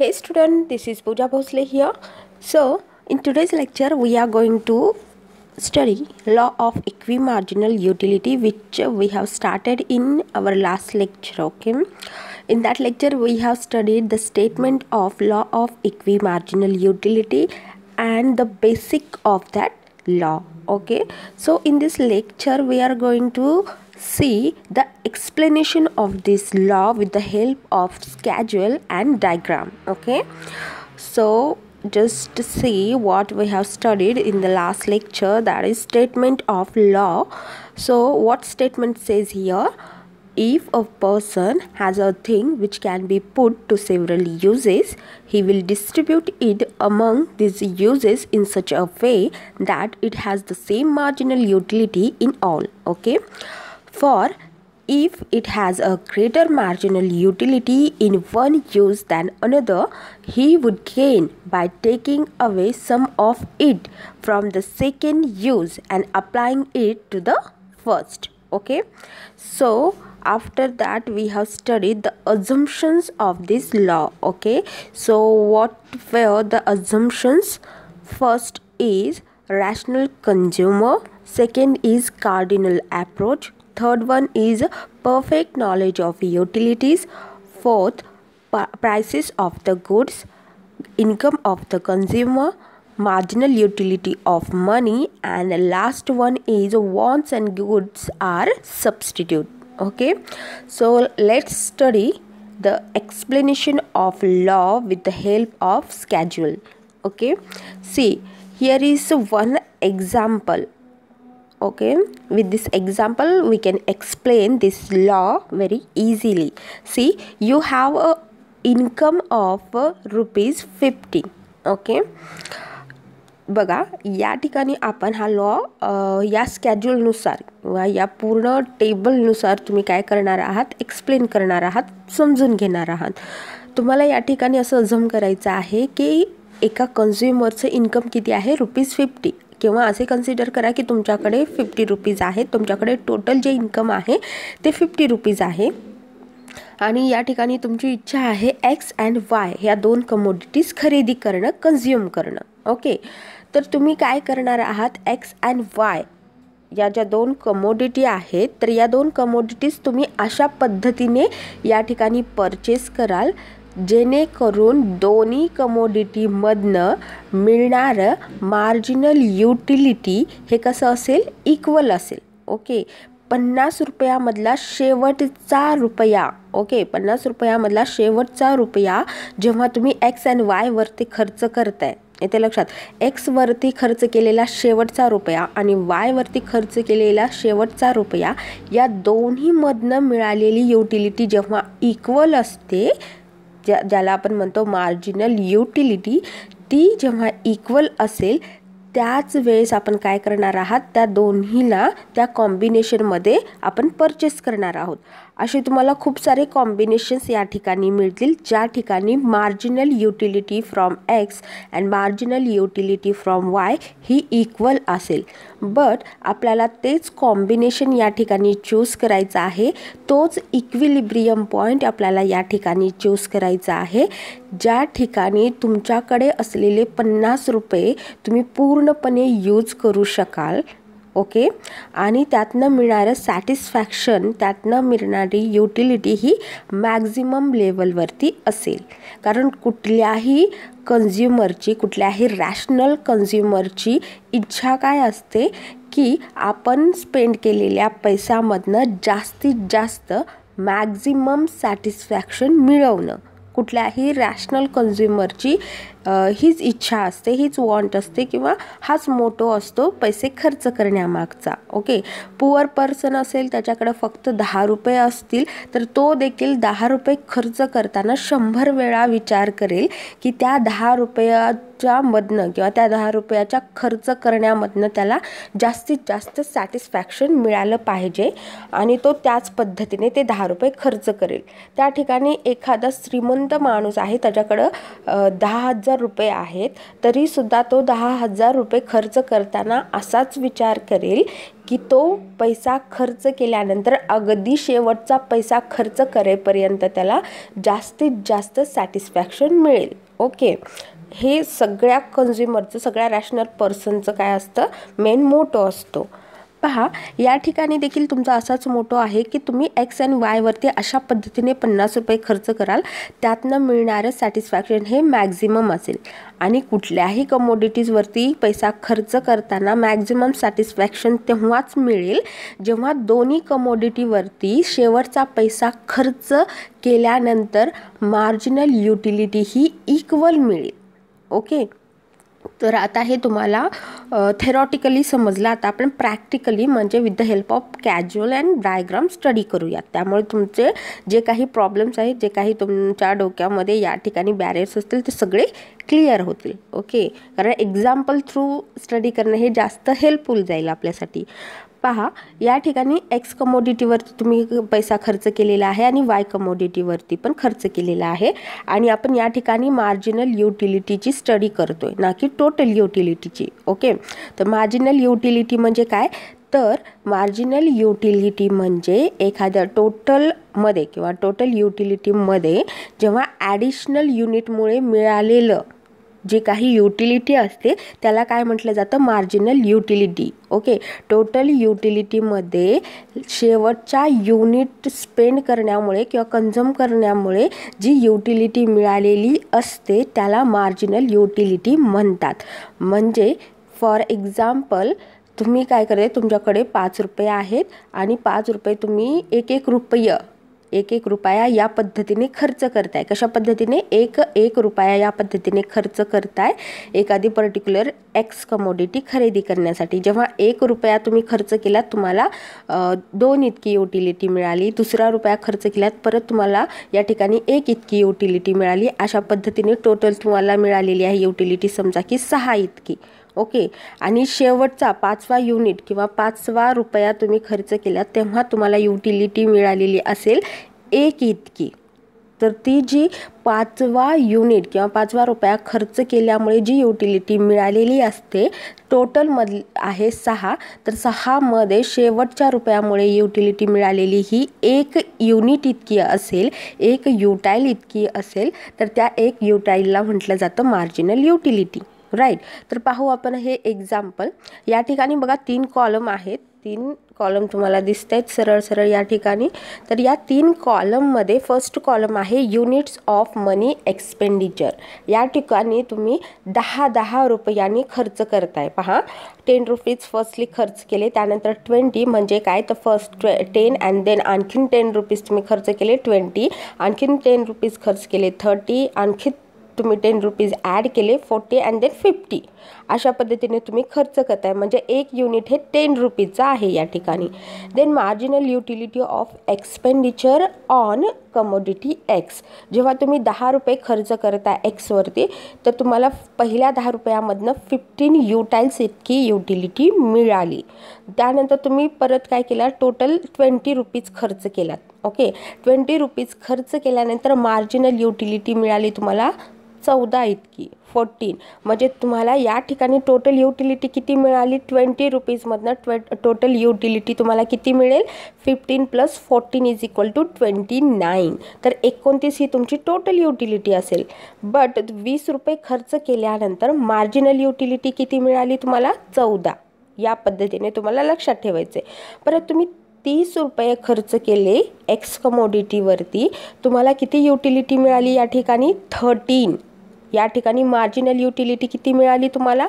Hey student, this is Pooja Bhosle here. So, in today's lecture we are going to study law of equimarginal utility, which we have started in our last lecture. Okay, in that lecture we have studied the statement of law of equimarginal utility and the basic of that law. Okay, so in this lecture we are going to see the explanation of this law with the help of schedule and diagram. Okay, so just see what we have studied in the last lecture, that is statement of law. So what statement says here: if a person has a thing which can be put to several uses, he will distribute it among these uses in such a way that it has the same marginal utility in all. Okay, for if it has a greater marginal utility in one use than another, he would gain by taking away some of it from the second use and applying it to the first. Okay, so after that we have studied the assumptions of this law. Okay, so what were the assumptions? First is rational consumer, second is cardinal approach, third one is perfect knowledge of utilities, fourth prices of the goods, income of the consumer, marginal utility of money, and the last one is wants and goods are substitute. Okay, so let's study the explanation of law with the help of schedule. Okay, see, here is one example. Okay, with this example we can explain this law very easily. See, you have a income of ₹50. Okay, बघा या ठिकाणी आपण हा law या स्केड्यूलनुसार वा या पूर्ण टेबलनुसार तुम्ही काय करणार आहात, एक्सप्लेन करणार आहात, समजून घेणार आहात. तुम्हाला या ठिकाणी असं अझम करायचं आहे की एका कन्झ्युमरचं इन्कम किती आहे, ₹50. किंवा असे कन्सिडर करा की तुमच्याकडे ₹50 आहेत, तुमच्याकडे टोटल जे इन्कम आहे ते ₹50 आहे आणि या ठिकाणी तुमची इच्छा आहे एक्स अँड वाय ह्या दोन कमोडिटीज खरेदी करणं, कन्झ्युम करणं. ओके, तर तुम्ही काय करणार आहात, एक्स अँड वाय या ज्या दोन कमोडिटी आहेत, तर या दोन कमोडिटीज तुम्ही अशा पद्धतीने या ठिकाणी परचेस कराल जेणेकरून दोन्ही कमोडिटीमधनं मिळणारं मार्जिनल युटिलिटी हे कसं असेल, इक्वल असेल. ओके, ₹50 शेवटचा रुपया. ओके, ₹50 शेवटचा रुपया जेव्हा तुम्ही एक्स अँड वायवरती खर्च करताय, येते लक्षात, एक्सवरती खर्च केलेला शेवटचा रुपया आणि वायवरती खर्च केलेला शेवटचा रुपया या दोन्हीमधनं मिळालेली युटिलिटी जेव्हा इक्वल असते, ज्याला आपण म्हणतो मार्जिनल युटिलिटी, ती जेव्हा इक्वल असेल त्याच वेळेस आपण काय करणार आहात, त्या दोन्हीला त्या कॉम्बिनेशनमध्ये आपण परचेस करणार आहोत. असे तुम्हाला खूप सारे कॉम्बिनेशन्स या ठिकाणी मिळतील ज्या ठिकाणी marginal utility from x and marginal utility from Y he equal असेल. बट आपल्याला तेच कॉम्बिनेशन या ठिकाणी चूज करायचं आहे, तोच इक्विलिब्रियम पॉईंट आपल्याला या ठिकाणी चूज करायचा आहे, ज्या ठिकाणी तुमच्याकडे असलेले ₹50 तुम्ही पूर्णपणे यूज करू शकाल. ओके, आणि त्यातनं मिळणारं सॅटिस्फॅक्शन, त्यातनं मिळणारी युटिलिटी ही मॅक्झिमम लेवलवरती असेल. कारण कुठल्याही कन्झ्युमरची, कुठल्याही रॅशनल कन्झ्युमरची इच्छा काय असते की आपण स्पेंड केलेल्या पैशामधनं जास्तीत जास्त मॅक्झिमम सॅटिस्फॅक्शन मिळवणं. कुठल्याही रॅशनल कन्झ्युमरची हीच इच्छा असते, हीच वॉन्ट असते किंवा हाच मोटो असतो पैसे खर्च करण्यामागचा. ओके, पुअर पर्सन असेल, त्याच्याकडे फक्त ₹10 असतील, तर तो देखील ₹10 खर्च करताना 100 वेळा विचार करेल की त्या ₹10 मधनं किंवा त्या ₹10 खर्च करण्यामधनं त्याला जास्तीत जास्त सॅटिस्फॅक्शन मिळालं पाहिजे आणि तो त्याच पद्धतीने ते ₹10 खर्च करेल. त्या ठिकाणी एखादा श्रीमंत माणूस आहे, त्याच्याकडं 10,000 10,000 रुपये आहेत तरीसुद्धा तो 10,000 रुपये खर्च करताना असाच विचार करेल की तो पैसा खर्च केल्यानंतर अगदी शेवटचा पैसा खर्च करेपर्यंत त्याला जास्तीत जास्त सॅटिस्फॅक्शन मिळेल. ओके, हे सगळ्या कन्झ्युमरचं, सगळ्या रॅशनल पर्सनचं काय असतं, मेन मोटो असतो. पहा, या ठिकाणी देखील तुमचा असाच मोटो आहे की तुम्ही एक्स आणि वायवरती अशा पद्धतीने 50 रुपये खर्च कराल, त्यातनं मिळणारं सॅटिस्फॅक्शन हे मॅक्झिमम असेल. आणि कुठल्याही कमोडिटीजवरती पैसा खर्च करताना मॅक्झिमम सॅटिस्फॅक्शन तेव्हाच मिळेल जेव्हा दोन्ही कमोडिटीवरती शेवटचा पैसा खर्च केल्यानंतर मार्जिनल युटिलिटी ही इक्वल मिळेल. ओके, तर आता हे तुम्हाला थेरॉटिकली समजलं. आता आपण प्रॅक्टिकली म्हणजे with the help of casual and diagram study करूयात. त्यामुळे तुमचे जे काही प्रॉब्लेम्स आहेत, जे काही तुमच्या डोक्यामध्ये या ठिकाणी बॅरियर्स असतील ते सगळे क्लिअर होतील. ओके, कारण एक्झाम्पल थ्रू स्टडी करणं हे जास्त हेल्पफुल जाईल आपल्यासाठी. पहा, या ठिकाणी एक्स कमोडिटीवरती तुम्ही पैसा खर्च केलेला आहे आणि वाय कमोडिटीवरती पण खर्च केलेला आहे आणि आपण या ठिकाणी मार्जिनल युटिलिटीची स्टडी करतोय, ना की टोटल युटिलिटीची. ओके, तर मार्जिनल युटिलिटी म्हणजे काय, तर मार्जिनल युटिलिटी म्हणजे एखाद्या टोटलमध्ये किंवा टोटल युटिलिटीमध्ये जेव्हा ॲडिशनल युनिटमुळे मिळालेलं जे काही युटिलिटी असते त्याला काय म्हटलं जातं, मार्जिनल युटिलिटी. ओके, टोटल युटिलिटीमध्ये शेवटच्या युनिट स्पेंड करण्यामुळे किंवा कन्झ्युम करण्यामुळे जी युटिलिटी मिळालेली असते त्याला मार्जिनल युटिलिटी म्हणतात. म्हणजे फॉर एक्झाम्पल तुम्ही काय करते, तुमच्याकडे 5 रुपये आहेत आणि 5 रुपये तुम्ही एक रुपया या पद्धतीने खर्च करताय. कशा पद्धतीने, एक रुपया या पद्धतीने खर्च करताय एखादी पर्टिक्युलर एक्स कमोडिटी खरेदी करण्यासाठी. जेव्हा 1 रुपया तुम्ही खर्च केलात तुम्हाला 2 इतकी युटिलिटी मिळाली, दुसरा रुपया खर्च केलात परत तुम्हाला या ठिकाणी 1 इतकी युटिलिटी मिळाली. अशा पद्धतीने टोटल तुम्हाला मिळालेली आहे युटिलिटी समजा की 6 इतकी. ओके, आणि शेवटचा 5वा युनिट किंवा 5वा रुपया तुम्ही खर्च केला तेव्हा तुम्हाला युटिलिटी मिळालेली असेल 1 इतकी. तर ती जी 5वा युनिट किंवा 5वा रुपया खर्च केल्यामुळे जी युटिलिटी मिळालेली असते टोटलमध्ये आहे 6, तर 6मध्ये शेवटच्या रुपयामुळे युटिलिटी मिळालेली ही 1 युनिट इतकी असेल, 1 युटाईल इतकी असेल, तर त्या 1 युटाईलला म्हटलं जातं मार्जिनल युटिलिटी. राईट, तर पाहू आपण हे एक्झाम्पल. या ठिकाणी बघा 3 कॉलम आहेत, 3 कॉलम तुम्हाला दिसत आहेत सरळ या ठिकाणी. तर या 3 कॉलममध्ये फर्स्ट कॉलम आहे युनिट्स ऑफ मनी एक्सपेंडिचर. या ठिकाणी तुम्ही 10 रुपयांनी खर्च करताय. पहा, 10 रुपीज फर्स्टली खर्च केले, त्यानंतर 20 म्हणजे काय, तर फर्स्ट 10 अँड देन आणखीन 10 रुपीज तुम्ही खर्च केले 20, आणखीन 10 रुपीज खर्च केले 30, आणखी तुम्ही 10 रुपीज ॲड केले 40 अँड देन 50. अशा पद्धतीने तुम्ही खर्च करताय. म्हणजे 1 युनिट हे 10 रुपीजचं आहे या ठिकाणी. Then marginal utility of expenditure on commodity X. जेव्हा तुम्ही 10 रुपये खर्च करता एक्सवरती तर तुम्हाला पहिल्या 10 रुपयामधनं 15 युटाईल्स इतकी युटिलिटी मिळाली. त्यानंतर तुम्ही परत काय केलं, टोटल 20 रुपीज खर्च केलात. ओके, 20 रुपीज खर्च केल्यानंतर मार्जिनल युटिलिटी मिळाली तुम्हाला 14 इतकी, 14. म्हणजे तुम्हाला या ठिकाणी टोटल युटिलिटी किती मिळाली, 20 रुपीजमधनं टोटल युटिलिटी तुम्हाला किती मिळेल, 15 + 14 = 29. तर 29 ही तुमची टोटल युटिलिटी असेल. बट 20 रुपये खर्च केल्यानंतर मार्जिनल युटिलिटी किती मिळाली तुम्हाला, 14. या पद्धतीने तुम्हाला लक्षात ठेवायचे. परत तुम्ही 30 रुपये खर्च केले एक्स कमोडिटीवरती, तुम्हाला किती युटिलिटी मिळाली या ठिकाणी, 13. या ठिकाणी मार्जिनल युटिलिटी किती मिळाली तुम्हाला,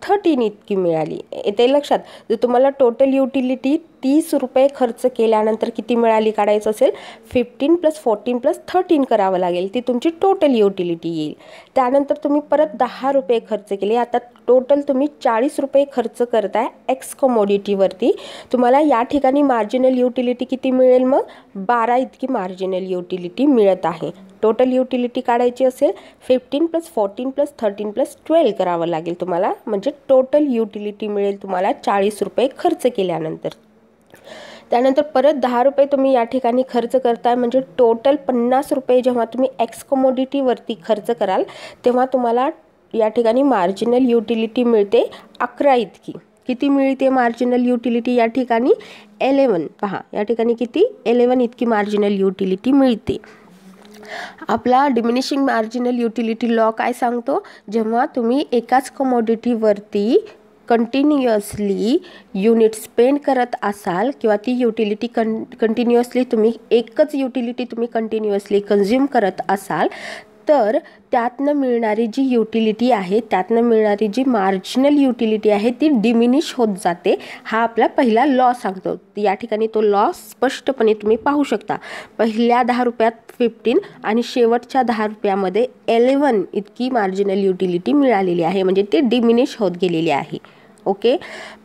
13 इतकी मिळाली. येते लक्षात. जर तुम्हाला टोटल युटिलिटी 30 रुपये खर्च केल्यानंतर किती मिळाली काढायचं असेल, 15 + 14 + 13 करावं लागेल, ती तुमची टोटल युटिलिटी येईल. त्यानंतर तुम्ही परत 10 रुपये खर्च केले, आता टोटल तुम्ही 40 रुपये खर्च करताय एक्स कमोडिटीवरती. तुम्हाला या ठिकाणी मार्जिनल युटिलिटी किती मिळेल, मग 12 इतकी मार्जिनल युटिलिटी मिळत आहे. टोटल युटिलिटी काढायची असेल 15 + 14 + 13 + 12 करावं लागेल तुम्हाला. म्हणजे टोटल युटिलिटी मिळेल तुम्हाला 40 रुपये खर्च केल्यानंतर. त्यानंतर परत 10 रुपये तुम्ही या ठिकाणी खर्च करताय, म्हणजे टोटल 50 रुपये जेव्हा तुम्ही एक्स कमोडिटीवरती खर्च कराल तेव्हा तुम्हाला या ठिकाणी मार्जिनल युटिलिटी मिळते 11 इतकी. किती मिळते मार्जिनल युटिलिटी या ठिकाणी? 11. पहा या ठिकाणी किती? 11 इतकी मार्जिनल युटिलिटी मिळते. आपला डिमिनिशिंग मार्जिनल युटिलिटी लॉ काय सांगतो? जेव्हा तुम्ही एकाच कमोडिटीवरती कंटिन्युअसली युनिट स्पेंड करत असाल किंवा ती युटिलिटी कंटिन्युअसली तुम्ही एकच युटिलिटी तुम्ही कंटिन्युअसली कन्झ्युम करत असाल तर त्यातनं मिळणारी जी युटिलिटी आहे, त्यातनं मिळणारी जी मार्जिनल युटिलिटी आहे ती डिमिनिश होत जाते. हा आपला पहिला लॉ सांगतो. या ठिकाणी तो लॉ स्पष्टपणे तुम्ही पाहू शकता. पहिल्या 10 रुपयात 15 आणि शेवटच्या 10 रुपयामध्ये 11 इतकी मार्जिनल युटिलिटी मिळालेली आहे, म्हणजे ती डिमिनिश होत गेलेली आहे. ओके,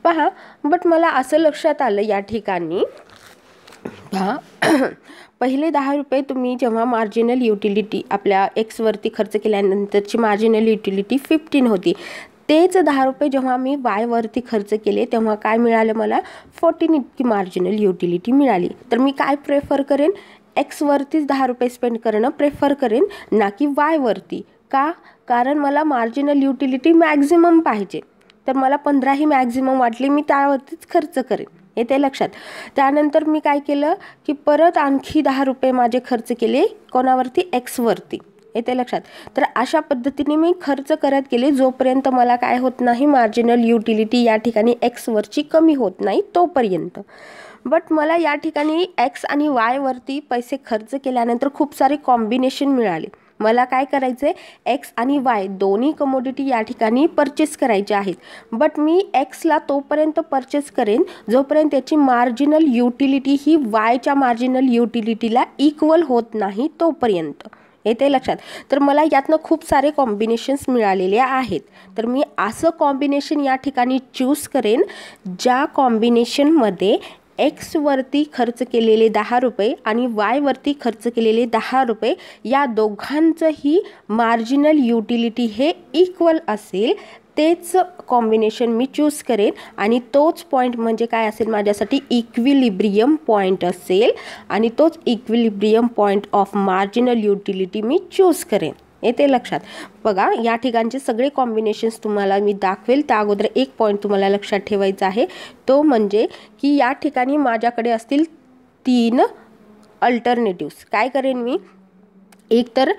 पहा. बट मला असं लक्षात आलं या ठिकाणी, पहा पहिले 10 रुपये तुम्ही जेव्हा मार्जिनल युटिलिटी आपल्या एक्सवरती खर्च केल्यानंतरची मार्जिनल युटिलिटी 15 होती. तेच 10 रुपये जेव्हा मी वायवरती खर्च केले तेव्हा काय मिळालं मला? 14 इतकी मार्जिनल युटिलिटी मिळाली. तर मी काय प्रेफर करेन? एक्सवरतीच 10 रुपये स्पेंड करणं प्रेफर करेन, ना की वायवरती. का? कारण मला मार्जिनल युटिलिटी मॅक्झिमम पाहिजे. तर मला 15 ही मॅक्झिमम वाटली, मी त्यावरतीच खर्च करेन. येते लक्षात? त्यानंतर मी काय केलं की परत आणखी 10 रुपये माझे खर्च केले कोणावरती? एक्सवरती. येते लक्षात? तर अशा पद्धतीने मी खर्च करत गेले जोपर्यंत मला काय होत नाही, मार्जिनल युटिलिटी या ठिकाणी एक्सवरची कमी होत नाही तोपर्यंत. बट मला या ठिकाणी एक्स आणि वायवरती पैसे खर्च केल्यानंतर खूप सारे कॉम्बिनेशन मिळाले. मला काय करायचं आहे? एक्स आणि वाय दोन्ही कमोडिटी या ठिकाणी परचेस करायचे आहेत. बट मी एक्सला तोपर्यंत परचेस करेन जोपर्यंत त्याची मार्जिनल युटिलिटी ही वायच्या मार्जिनल युटिलिटीला इक्वल होत नाही तोपर्यंत. येते लक्षात? तर मला यातनं खूप सारे कॉम्बिनेशन्स मिळालेले आहेत. तर मी असं कॉम्बिनेशन या ठिकाणी चूज करेन ज्या कॉम्बिनेशनमध्ये एक्सवरती खर्च केलेले 10 रुपये आणि वायवरती खर्च केलेले 10 रुपये या दोघांचंही मार्जिनल युटिलिटी हे इक्वल असेल, तेच कॉम्बिनेशन मी चूज करेन. आणि तोच पॉईंट म्हणजे काय असेल माझ्यासाठी? इक्विलिब्रियम पॉईंट असेल. आणि तोच equilibrium point of marginal utility me choose करेन. येते लक्षात? बघा या ठिकाणचे सगळे कॉम्बिनेशन्स तुम्हाला मी दाखवेल. त्या अगोदर एक पॉईंट तुम्हाला लक्षात ठेवायचा आहे, तो म्हणजे की या ठिकाणी माझ्याकडे असतील 3 अल्टरनेटिव्स. काय करेन मी? एक तर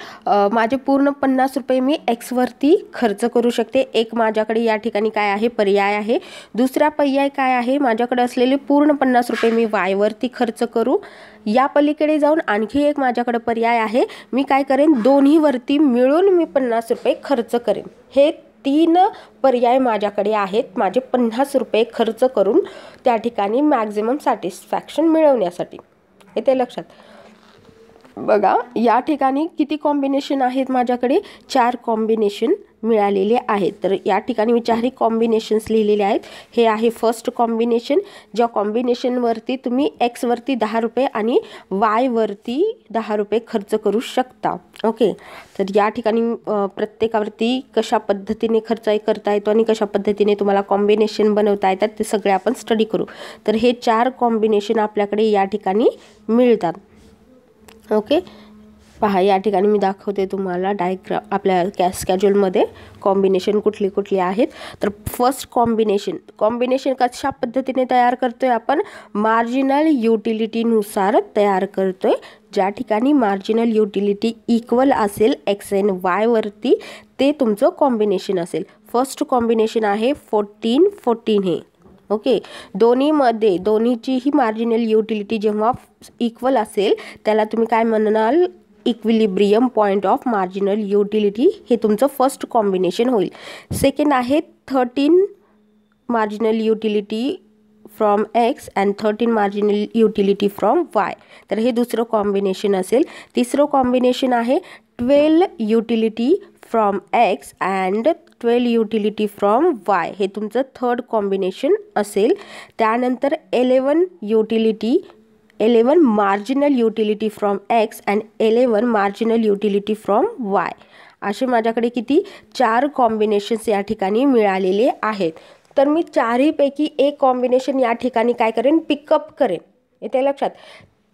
माझे पूर्ण 50 रुपये मी एक्सवरती खर्च करू शकते. एक माझ्याकडे या ठिकाणी काय आहे? पर्याय आहे. दुसरा पर्याय काय आहे? माझ्याकडे असलेले पूर्ण 50 रुपये मी वायवरती खर्च करू. या पलीकडे जाऊन आणखी एक माझ्याकडे पर्याय आहे. मी काय करेन? दोन्हीवरती मिळून मी 50 रुपये खर्च करेन. हे 3 पर्याय माझ्याकडे आहेत माझे 50 रुपये खर्च करून त्या ठिकाणी मॅक्झिमम सॅटिस्फॅक्शन मिळवण्यासाठी. येते लक्षात? बघा या ठिकाणी किती कॉम्बिनेशन आहेत माझ्याकडे? 4 कॉम्बिनेशन मिळालेले आहेत. तर या ठिकाणी मी 4 कॉम्बिनेशन्स लिहिलेले आहेत. हे आहे फर्स्ट कॉम्बिनेशन, ज्या कॉम्बिनेशनवरती तुम्ही एक्सवरती 10 रुपये आणि वायवरती 10 रुपये खर्च करू शकता. ओके, तर या ठिकाणी प्रत्येकावरती कशा पद्धतीने खर्च करता येतो आणि कशा पद्धतीने तुम्हाला कॉम्बिनेशन बनवता येतात ते सगळे आपण स्टडी करू. तर हे 4 कॉम्बिनेशन आपल्याकडे या ठिकाणी मिळतात. ओके, पहा या ठिकाणी मी दाखवते तुम्हाला डायग्राम आपल्या स्केड्यूलमध्ये कॉम्बिनेशन कुठली कुठली आहेत. तर फर्स्ट कॉम्बिनेशन कशा पद्धतीने तयार करतोय आपण? मार्जिनल युटिलिटीनुसार तयार करतोय. ज्या ठिकाणी मार्जिनल युटिलिटी इक्वल असेल एक्स एन वायवरती ते तुमचं कॉम्बिनेशन असेल. फर्स्ट कॉम्बिनेशन आहे 14-14 हे. ओके, दोन्हीची ही मार्जिनल युटिलिटी जेव्हा इक्वल असेल त्याला तुम्ही काय म्हणाल? Equilibrium point of marginal utility. हे तुमचं फर्स्ट कॉम्बिनेशन होईल. सेकंड आहे 13 marginal utility from x and 13 marginal utility from Y. तर हे दुसरं कॉम्बिनेशन असेल. तिसरं कॉम्बिनेशन आहे 12 utility from x and 12 utility from Y. हे तुमचं थर्ड कॉम्बिनेशन असेल. त्यानंतर 11 marginal utility from x and 11 marginal utility from Y. असे माझ्याकडे किती? 4 कॉम्बिनेशन्स या ठिकाणी मिळालेले आहेत. तर मी 4पैकी एक कॉम्बिनेशन या ठिकाणी काय करेन? पिकअप करेन. येते लक्षात.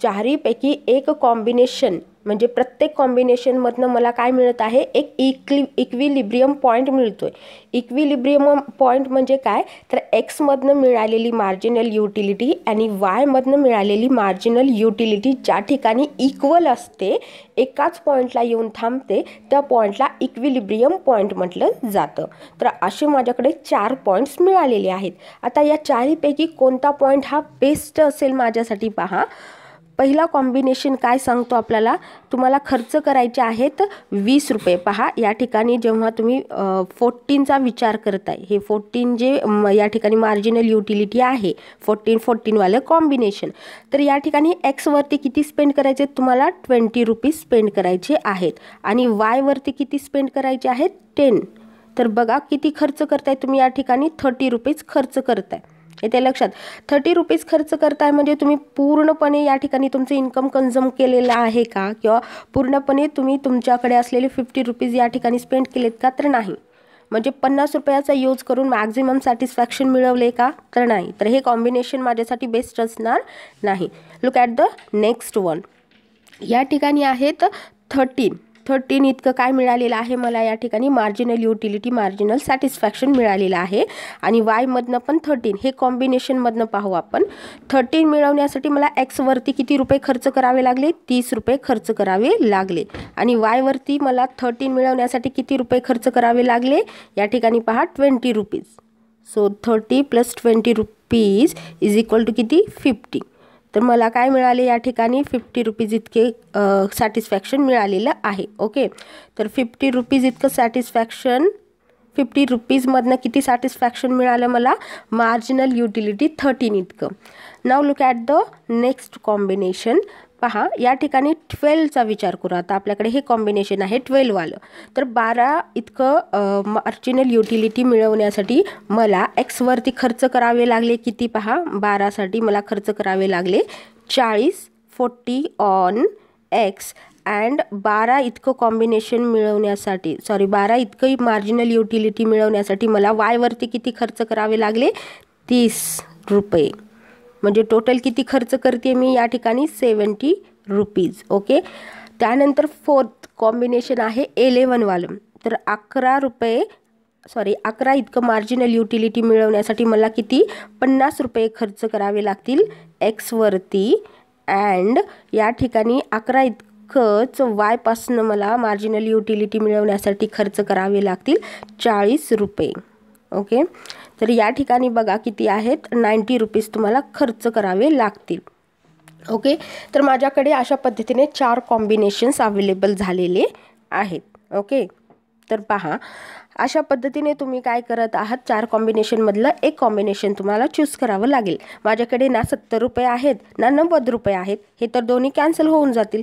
चारीपैकी एक कॉम्बिनेशन म्हणजे प्रत्येक कॉम्बिनेशनमधनं मला काय मिळत आहे, एक इक्विलिब्रियम पॉईंट मिळतोय. इक्विलिब्रियम पॉईंट म्हणजे काय, तर एक्समधनं मिळालेली मार्जिनल युटिलिटी आणि वायमधनं मिळालेली मार्जिनल युटिलिटी ज्या ठिकाणी इक्वल असते, एकाच पॉईंटला येऊन थांबते, त्या पॉईंटला इक्विलिब्रियम पॉईंट म्हटलं जातं. तर असे माझ्याकडे 4 पॉईंट्स मिळालेले आहेत. आता या चारीपैकी कोणता पॉईंट हा बेस्ट असेल माझ्यासाठी पहा. पहिला कॉम्बिनेशन काय सांगतो आपल्याला, तुम्हाला खर्च करायचे आहेत 20 रुपये. पहा या ठिकाणी जेव्हा तुम्ही 14चा विचार करताय, हे 14 जे या ठिकाणी मार्जिनल युटिलिटी आहे 14 वालं कॉम्बिनेशन, तर या ठिकाणी एक्सवरती किती स्पेंड करायचे तुम्हाला, 20 रुपीज स्पेंड करायचे आहेत आणि वायवरती किती स्पेंड करायचे आहेत, 10. तर बघा किती खर्च करताय तुम्ही या ठिकाणी, 30 रुपीज खर्च करताय. येते लक्षात. 30 रुपीज खर्च करताय म्हणजे तुम्ही पूर्णपणे या ठिकाणी तुमचं इन्कम कन्झ्युम केलेलं आहे का, किंवा पूर्णपणे तुम्ही तुमच्याकडे असलेले 50 रुपीज या ठिकाणी स्पेंड केलेत का, तर नाही. म्हणजे 50 रुपयाचा यूज करून मॅक्झिमम सॅटिस्फॅक्शन मिळवले का, तर नाही. तर हे कॉम्बिनेशन माझ्यासाठी बेस्ट असणार नाही. Look at the next one. या ठिकाणी आहेत 13 इतकं काय मिळालेलं आहे मला या ठिकाणी, मार्जिनल युटिलिटी मार्जिनल सॅटिस्फॅक्शन मिळालेलं आहे. आणि वायमधनं पण 13, हे कॉम्बिनेशनमधनं पाहू आपण. 13 मिळवण्यासाठी मला एक्सवरती किती रुपये खर्च करावे लागले, 30 रुपये खर्च करावे लागले. आणि वायवरती मला 13 मिळवण्यासाठी किती रुपये खर्च करावे लागले, या ठिकाणी पहा 20 rupees. So 30 + 20 rupees is equal to किती, 50. तर मला काय मिळाले या ठिकाणी, 50 रुपीज इतके सॅटिस्फॅक्शन मिळालेलं आहे. ओके, तर 50 रुपीज इतकं सॅटिस्फॅक्शन, 50 रुपीजमधनं किती सॅटिस्फॅक्शन मिळालं मला, मार्जिनल युटिलिटी 13 इतकं. Now look at the next combination. पहा या ठिकाणी 12चा विचार करू. आता आपल्याकडे हे कॉम्बिनेशन आहे 12 वालं. तर 12 इतकं मार्जिनल युटिलिटी मिळवण्यासाठी मला एक्सवरती खर्च करावे लागले किती, पहा 12साठी मला खर्च करावे लागले 40 ऑन एक्स. अँड 12 इतकं कॉम्बिनेशन मिळवण्यासाठी, 12 इतकं मार्जिनल युटिलिटी मिळवण्यासाठी मला वायवरती किती खर्च करावे लागले, 30 रुपये. म्हणजे टोटल किती खर्च करते मी या ठिकाणी, 70 रुपीज. ओके, त्यानंतर 4th कॉम्बिनेशन आहे 11 वालं. तर 11 इतकं मार्जिनल युटिलिटी मिळवण्यासाठी मला किती, 50 रुपये खर्च करावे लागतील एक्सवरती. अँड या ठिकाणी 11 इतकंच वायपासनं मला मार्जिनल युटिलिटी मिळवण्यासाठी खर्च करावे लागतील 40 रुपये. ओके, तर या ठिकाणी बघा किती आहेत, 90 रुपीज तुम्हाला खर्च करावे लागतील. ओके, तर माझ्याकडे अशा पद्धतीने 4 कॉम्बिनेशन्स अवेलेबल झालेले आहेत. ओके, तर पहा अशा पद्धतीने तुम्ही काय करत आहात, 4 कॉम्बिनेशनमधलं एक कॉम्बिनेशन तुम्हाला चूज करावं लागेल. माझ्याकडे ना 70 रुपये आहेत ना 90 रुपये आहेत, हे तर दोन्ही कॅन्सल होऊन जातील.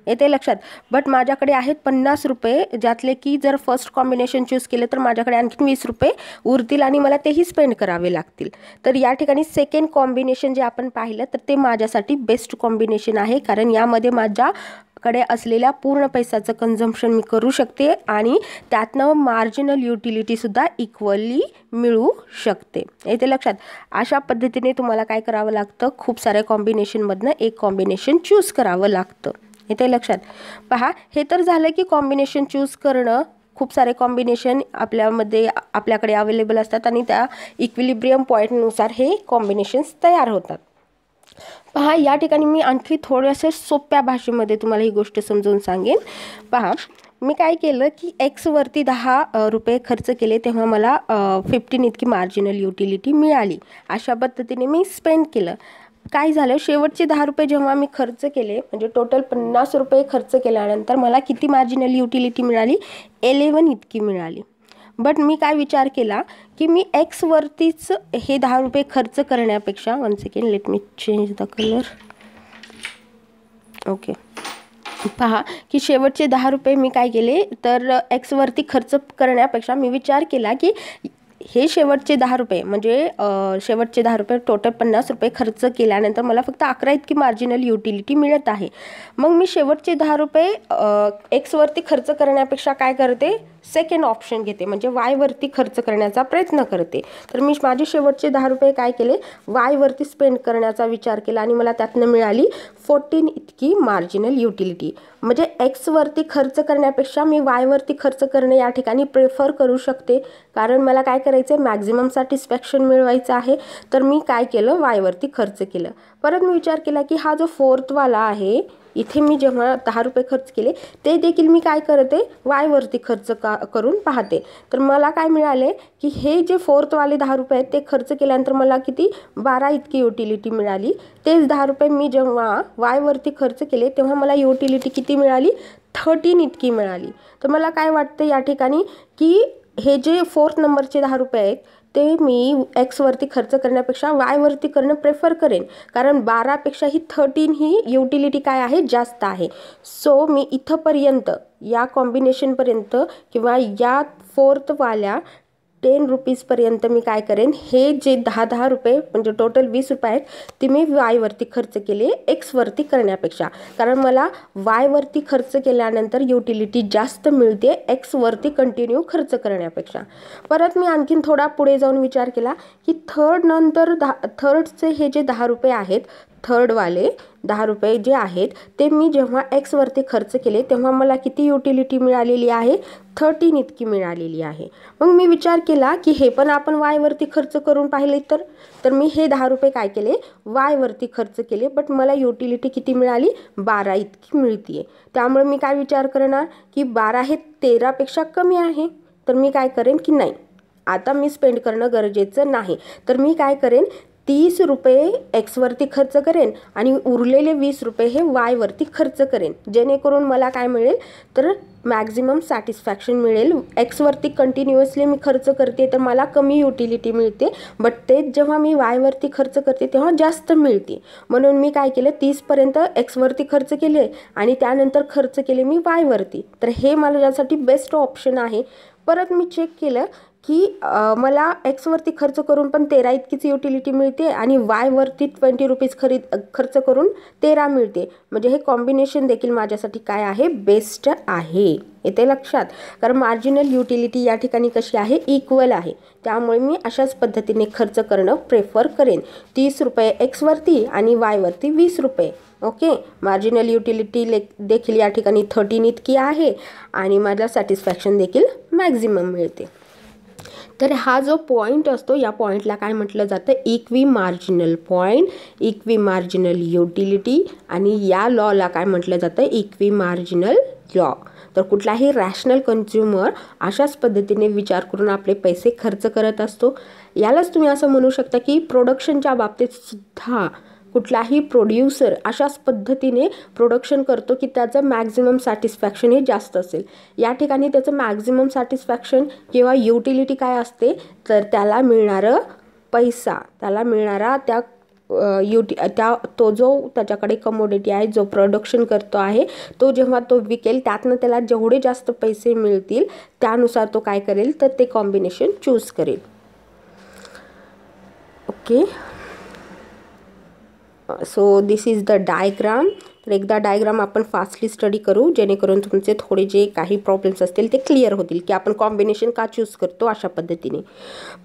येते लक्षात. बट माझ्याकडे आहेत 50 रुपये, ज्यातले की जर फर्स्ट कॉम्बिनेशन चूज केले तर माझ्याकडे आणखी 20 रुपये उरतील आणि मला तेही स्पेंड करावे लागतील. तर या ठिकाणी सेकंड कॉम्बिनेशन जे आपण पाहिलं तर ते माझ्यासाठी बेस्ट कॉम्बिनेशन आहे, कारण यामध्ये माझ्याकडे असलेल्या पूर्ण पैशाचं कन्झम्पशन मी करू शकते आणि त्यातनं मार्जिनल युटिलिटीसुद्धा इक्वली मिळू शकते. येते लक्षात. अशा पद्धतीने तुम्हाला काय करावं लागतं, खूप साऱ्या कॉम्बिनेशनमधनं एक कॉम्बिनेशन चूज करावं लागतं. येते लक्षात. पहा हे तर झालं की कॉम्बिनेशन चूज करणं. खूप सारे कॉम्बिनेशन आपल्याकडे अवेलेबल असतात आणि त्या इक्विलिब्रियम पॉईंटनुसार हे कॉम्बिनेशन्स तयार होतात. पहा या ठिकाणी मी आणखी थोड्याशा सोप्या भाषेमध्ये तुम्हाला ही गोष्ट समजून सांगेन. पहा मी काय केलं की एक्सवरती 10 रुपये खर्च केले तेव्हा मला 15 इतकी मार्जिनल युटिलिटी मिळाली. अशा पद्धतीने मी स्पेंड केलं. काय झालं, शेवटचे 10 रुपये जेव्हा मी खर्च केले, म्हणजे टोटल 50 रुपये खर्च केल्यानंतर मला किती मार्जिनल युटिलिटी मिळाली, 11 इतकी मिळाली. बट मी काय विचार केला की मी एक्सवरतीच हे 10 रुपये खर्च करण्यापेक्षा, 1 second let me change the colour. Okay, पहा की शेवटचे 10 रुपये मी काय केले तर एक्सवरती खर्च करण्यापेक्षा मी विचार केला की हे शेवटचे 10 रुपये म्हणजे शेवटचे 10 रुपये टोटल 50 रुपये खर्च केल्यानंतर मला फक्त 11 इतकी मार्जिनल युटिलिटी मिळत आहे. मग मी शेवटचे 10 रुपये एक्सवरती खर्च करण्यापेक्षा काय करते, सेकंड ऑप्शन घेते, म्हणजे वायवरती खर्च करण्याचा प्रयत्न करते. तर मी माझे शेवटचे 10 रुपये काय केले, वायवरती स्पेंड करण्याचा विचार केला आणि मला त्यातनं मिळाली 14 इतकी मार्जिनल युटिलिटी. म्हणजे एक्सवरती खर्च करण्यापेक्षा मी वायवरती खर्च करणे या ठिकाणी प्रेफर करू शकते, कारण मला काय करायचं आहे, मॅक्झिमम सॅटिस्फॅक्शन मिळवायचं आहे. तर मी काय केलं, वायवरती खर्च केलं. परत मी विचार केला की हा जो फोर्थवाला आहे, इथे मी जेव्हा 10 रुपये खर्च केले ते देखील मी काय करते, वायवरती खर्च करून पाहते. तर मला काय मिळाले की हे जे फोर्थवाले 10 रुपये आहेत ते खर्च केल्यानंतर मला किती, 12 इतकी युटिलिटी मिळाली. तेच 10 रुपये मी जेव्हा वायवरती खर्च केले तेव्हा मला युटिलिटी किती मिळाली, 13 इतकी मिळाली. तर मला काय वाटतं या ठिकाणी की हे जे फोर्थ नंबरचे 10 रुपये आहेत ते मी एक्सवरती खर्च करण्यापेक्षा वायवरती करणं प्रेफर करेन, कारण 12पेक्षाही 13 ही युटिलिटी काय आहे, जास्त आहे. सो मी इथंपर्यंत या कॉम्बिनेशनपर्यंत किंवा या फोर्थवाल्या 10 रुपीजपर्यंत मी काय करेन, हे जे 10 रुपये म्हणजे टोटल 20 रुपये आहेत ते मी वायवरती खर्च केले एक्सवरती करण्यापेक्षा, कारण मला वायवरती खर्च केल्यानंतर युटिलिटी जास्त मिळते एक्सवरती कंटिन्यू खर्च करण्यापेक्षा. परत मी आणखीन थोडा पुढे जाऊन विचार केला की थर्डचे हे जे 10 रुपये आहेत, थर्डवाले 10 रुपये जे आहेत ते मी जेव्हा एक्सवरती खर्च केले तेव्हा मला किती युटिलिटी मिळालेली आहे, 13 इतकी मिळालेली आहे. मग मी विचार केला की हे पण आपण वायवरती खर्च करून पाहिले तर मी हे 10 रुपये काय केले, वायवरती खर्च केले, बट मला युटिलिटी किती मिळाली, 12 इतकी मिळते. त्यामुळे मी काय विचार करणार की 12 हे 13पेक्षा कमी आहे. तर मी काय करेन की नाही, आता मी स्पेंड करणं गरजेचं नाही. तर मी काय करेन, 30 रुपये एक्सवरती खर्च करेन आणि उरलेले 20 रुपये हे वायवरती खर्च करेन, जेणेकरून मला काय मिळेल, तर मॅक्झिमम सॅटिस्फॅक्शन मिळेल. एक्सवरती कंटिन्युअसली मी खर्च करते तर मला कमी युटिलिटी मिळते, बट तेच जेव्हा मी वायवरती खर्च करते तेव्हा जास्त मिळते. म्हणून मी काय केलं, 30पर्यंत एक्सवरती खर्च केले आणि त्यानंतर खर्च केले मी वायवरती. तर हे मला यासाठी बेस्ट ऑप्शन आहे. परत मी चेक केलं की मला एक्सवरती खर्च करून पण 13 इतकीच युटिलिटी मिळते आणि वायवरती 20 रुपीज खर्च करून 13 मिळते. म्हणजे हे कॉम्बिनेशन देखील माझ्यासाठी काय आहे, बेस्ट आहे. येते लक्षात, कारण मार्जिनल युटिलिटी या ठिकाणी कशी आहे, इक्वल आहे. त्यामुळे मी अशाच पद्धतीने खर्च करणं प्रेफर करेन. 30 रुपये एक्सवरती आणि वायवरती 20 रुपये. ओके, मार्जिनल युटिलिटी देखील या ठिकाणी 13 इतकी आहे आणि माझ्या सॅटिस्फॅक्शन देखील मॅक्झिमम मिळते. तर हा जो पॉईंट असतो या पॉईंटला काय म्हटलं जातं, equi marginal point, equi marginal utility, आणि या लॉला काय म्हटलं जातं, इक्वी मार्जिनल लॉ. तर कुठलाही रॅशनल कन्झ्युमर अशाच पद्धतीने विचार करून आपले पैसे खर्च करत असतो. यालाच तुम्ही असं म्हणू शकता की प्रोडक्शनच्या बाबतीत सुद्धा कुठलाही प्रोड्युसर अशाच पद्धतीने प्रोडक्शन करतो की त्याचं मॅक्झिमम सॅटिस्फॅक्शन हे जास्त असेल. या ठिकाणी त्याचं मॅक्झिमम सॅटिस्फॅक्शन किंवा युटिलिटी काय असते, तर त्याला मिळणारं पैसा, त्याला मिळणारा तो जो त्याच्याकडे कमोडिटी आहे, जो प्रोडक्शन करतो आहे, तो जेव्हा तो विकेल त्यातनं त्याला जेवढे जास्त पैसे मिळतील त्यानुसार तो काय करेल, तर ते कॉम्बिनेशन चूज करेल. Okay, so this is the diagram. तर एकदा डायग्राम आपण फास्टली स्टडी करू, जेणेकरून तुमचे थोडे जे काही प्रॉब्लेम्स असतील ते क्लिअर होतील की आपण कॉम्बिनेशन का चूज करतो. अशा पद्धतीने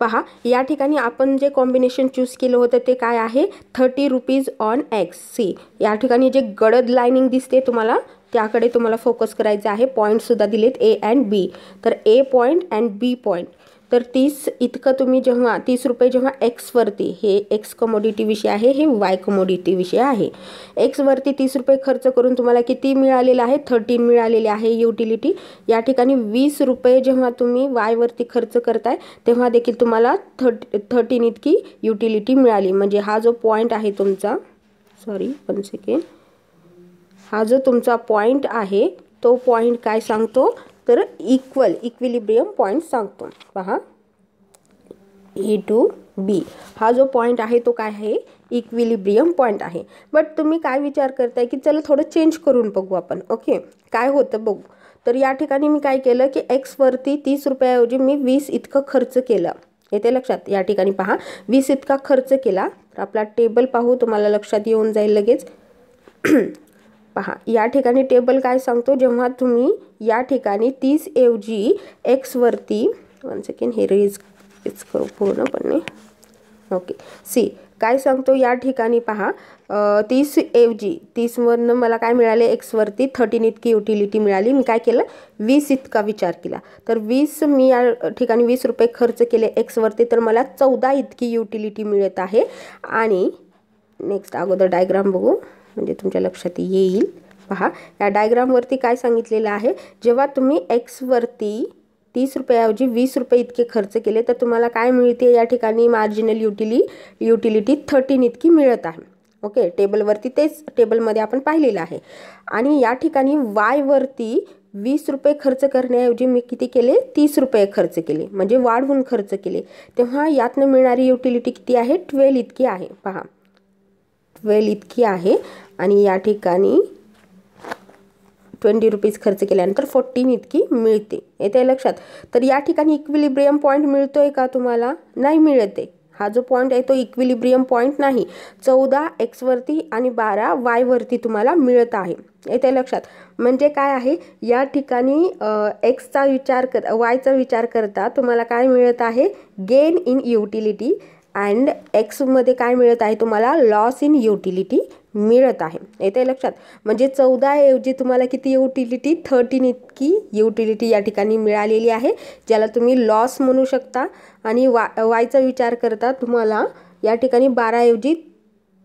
पहा, या ठिकाणी आपण जे कॉम्बिनेशन चूज केलं होतं ते काय आहे, 30 रुपीज ऑन एक्स. सी, या ठिकाणी जे गडद लाईनिंग दिसते तुम्हाला, त्याकडे तुम्हाला फोकस करायचं आहे. पॉईंटसुद्धा दिलेत ए अँड बी. तर ए पॉईंट अँड बी पॉईंट. तर 30 इतकं तुम्ही जेव्हा 30 रुपये जेव्हा एक्सवरती, हे एक्स कमोडिटी विषय आहे, हे वाय कमोडिटी विषय आहे. एक्सवरती 30 रुपये खर्च करून तुम्हाला किती मिळालेलं आहे, 13 मिळालेले आहे युटिलिटी. या ठिकाणी 20 रुपये जेव्हा तुम्ही वायवरती खर्च करताय तेव्हा देखील तुम्हाला 13 इतकी युटिलिटी मिळाली. म्हणजे हा जो पॉईंट आहे तुमचा, हा जो तुमचा पॉईंट आहे तो पॉईंट काय सांगतो, तर इक्विलिब्रियम पॉईंट सांगतो. पहा, ए टू बी हा जो पॉईंट आहे तो काय आहे, इक्विलिब्रियम पॉईंट आहे. बट तुम्ही काय विचार करताय की चला थोडं चेंज करून बघू आपण. ओके, काय होतं बघू. तर या ठिकाणी मी काय केलं की एक्सवरती 30 रुपयाऐवजी मी 20 इतकं खर्च केलं. येते लक्षात. या ठिकाणी पहा 20 इतका खर्च केला, तर आपला टेबल पाहू, तुम्हाला लक्षात येऊन जाईल लगेच. पहा या ठिकाणी टेबल काय सांगतो, जेव्हा तुम्ही या ठिकाणी 30 ऐवजी x वरती, 1 सेकंड हे रेज करू पूर्णपणे. ओके, सी काय सांगतो या ठिकाणी पहा 30 ऐवजी 30 वरनं मला काय मिळाले, x वरती 13 इतकी युटिलिटी मिळाली. मी काय केलं, 20 इतका विचार केला, तर 20 मी या ठिकाणी 20 रुपये खर्च केले x वरती, तर मला 14 इतकी युटिलिटी मिळत आहे. आणि नेक्स्ट अगोदर डायग्राम बघू म्हणजे तुमच्या लक्षात येईल. पहा या डायग्रामवरती काय सांगितलेलं आहे, जेव्हा तुम्ही x वरती 30 रुपयाऐवजी 20 रुपये इतके खर्च केले, तर तुम्हाला काय मिळते, या ठिकाणी मार्जिनल युटिलिटी 13 इतकी मिळत आहे. ओके, टेबलवरती तेच टेबलमध्ये आपण पाहिलेलं आहे. आणि या ठिकाणी y वरती 20 रुपये खर्च करण्याऐवजी मी किती केले, 30 रुपये खर्च केले, म्हणजे वाढवून खर्च केले. तेव्हा यातनं मिळणारी युटिलिटी किती आहे, 12 इतकी आहे. पहा 12 इतकी आहे. आणि या ठिकाणी 20 रुपीज खर्च केल्यानंतर 14 इतकी मिळते. येते लक्षात. तर या ठिकाणी इक्विलिब्रियम पॉईंट मिळतोय का तुम्हाला, नाही मिळते. हा जो पॉईंट आहे तो इक्विलिब्रियम पॉईंट नाही. 14 x वरती आणि 12 y वरती तुम्हाला मिळत आहे. येते लक्षात. म्हणजे काय आहे, या ठिकाणी xचा विचार yचा विचार करता तुम्हाला काय मिळत आहे, gain in utility, and x मध्ये काय मिळत आहे तुम्हाला, लॉस इन युटिलिटी मिळत आहे. येते लक्षात. म्हणजे 14 ऐवजी तुम्हाला किती युटिलिटी, 13 इतकी युटिलिटी या ठिकाणी मिळालेली आहे, ज्याला तुम्ही लॉस म्हणू शकता. आणि वायचा विचार करता तुम्हाला या ठिकाणी 12 ऐवजी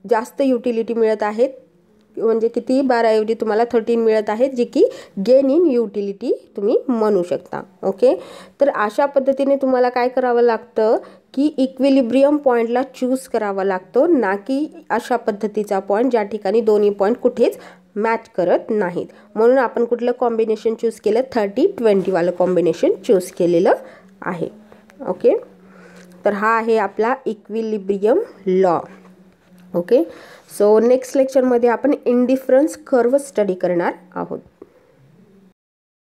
जास्त युटिलिटी मिळत आहेत, म्हणजे किती, 12 ऐवजी तुम्हाला 13 मिळत आहेत, जे की गेन इन युटिलिटी तुम्ही म्हणू शकता. ओके, तर अशा पद्धतीने तुम्हाला काय करावं लागतं की इक्विलिब्रियम पॉईंटला चूज करावा लागतो, ना की अशा पद्धतीचा पॉईंट ज्या ठिकाणी दोन्ही पॉईंट कुठेच मॅच करत नाहीत. म्हणून आपण कुठलं कॉम्बिनेशन चूज केलं, 30-20 वालं कॉम्बिनेशन चूज केलेलं आहे. ओके, तर हा आहे आपला equilibrium law. Okay, so next लेक्चरमध्ये आपण इंडिफरन्स कर्व स्टडी करणार आहोत.